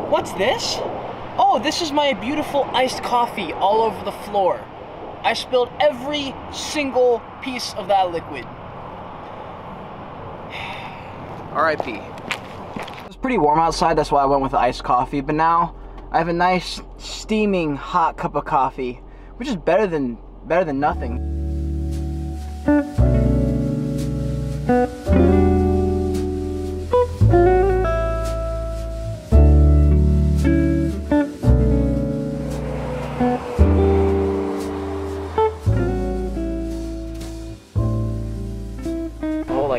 What's this? Oh, this is my beautiful iced coffee all over the floor. I spilled every single piece of that liquid. R.I.P. It was pretty warm outside, that's why I went with the iced coffee, but now I have a nice steaming hot cup of coffee, which is better than nothing.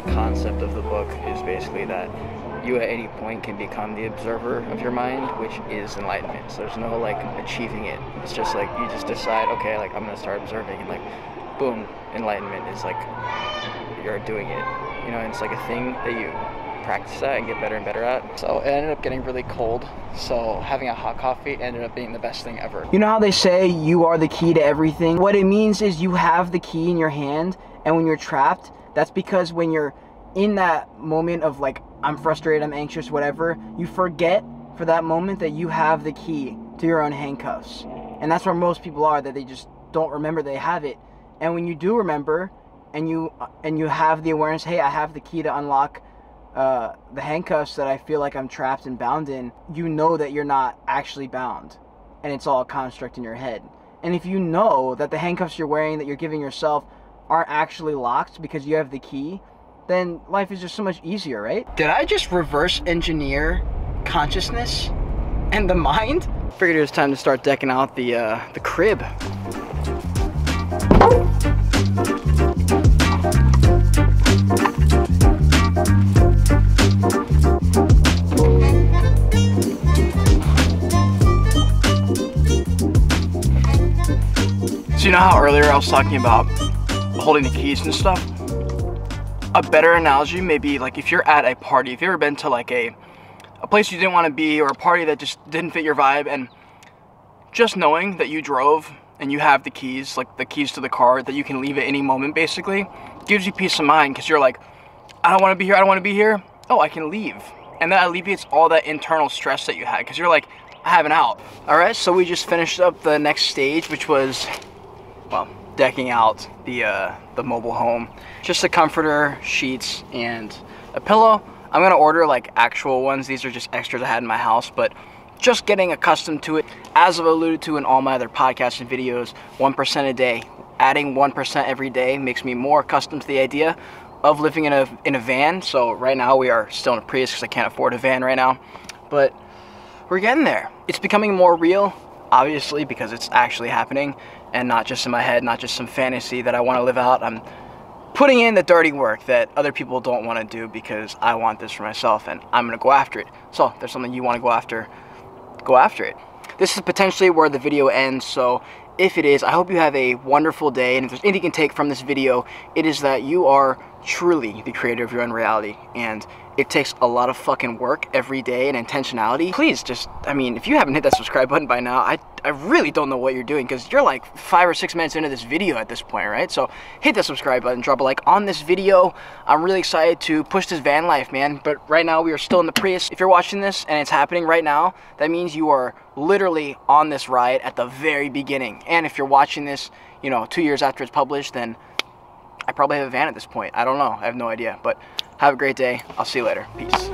Concept of the book is basically that you at any point can become the observer of your mind, which is enlightenment. So there's no like achieving it. It's just like you just decide, okay, like I'm gonna start observing, and like boom, enlightenment is like you're doing it. You know, and it's like a thing that you practice at and get better and better at. So it ended up getting really cold, so having a hot coffee ended up being the best thing ever. You know how they say you are the key to everything? What it means is you have the key in your hand, and when you're trapped, that's because when you're in that moment of like, I'm frustrated, I'm anxious, whatever, you forget for that moment that you have the key to your own handcuffs. And that's where most people are, that they just don't remember they have it. And when you do remember, and you have the awareness, hey, I have the key to unlock the handcuffs that I feel like I'm trapped and bound in, you know that you're not actually bound, and it's all a construct in your head. And if you know that the handcuffs you're wearing, that you're giving yourself, aren't actually locked because you have the key, then life is just so much easier, right? Did I just reverse engineer consciousness and the mind? Figured it was time to start decking out the crib. So you know how earlier I was talking about holding the keys and stuff? A better analogy may be like if you're at a party, if you've ever been to like a place you didn't want to be, or a party that just didn't fit your vibe, and just knowing that you drove and you have the keys, like the keys to the car, that you can leave at any moment basically, gives you peace of mind, because you're like, I don't want to be here, I don't want to be here, oh, I can leave. And that alleviates all that internal stress that you had, because you're like, I have an out. Alright, so we just finished up the next stage, which was, well, decking out the mobile home. Just a comforter, sheets, and a pillow. I'm gonna order like actual ones. These are just extras I had in my house, but just getting accustomed to it. As I've alluded to in all my other podcasts and videos, 1% a day. Adding 1% every day makes me more accustomed to the idea of living in a van. So right now we are still in a Prius because I can't afford a van right now, but we're getting there. It's becoming more real, obviously, because it's actually happening and not just in my head, not just some fantasy that I want to live out. I'm putting in the dirty work that other people don't want to do because I want this for myself, and I'm going to go after it. So if there's something you want to go after it. This is potentially where the video ends, so if it is, I hope you have a wonderful day, and if there's anything you can take from this video, it is that you are truly the creator of your own reality, and it takes a lot of fucking work every day and intentionality. Please just, I mean, if you haven't hit that subscribe button by now, I really don't know what you're doing, because you're like 5 or 6 minutes into this video at this point, right? So hit the subscribe button, drop a like on this video. I'm really excited to push this van life, man, but right now we are still in the Prius. If you're watching this and it's happening right now, that means you are literally on this ride at the very beginning. And if you're watching this, you know, 2 years after it's published, then I probably have a van at this point. I don't know. I have no idea. But have a great day. I'll see you later. Peace.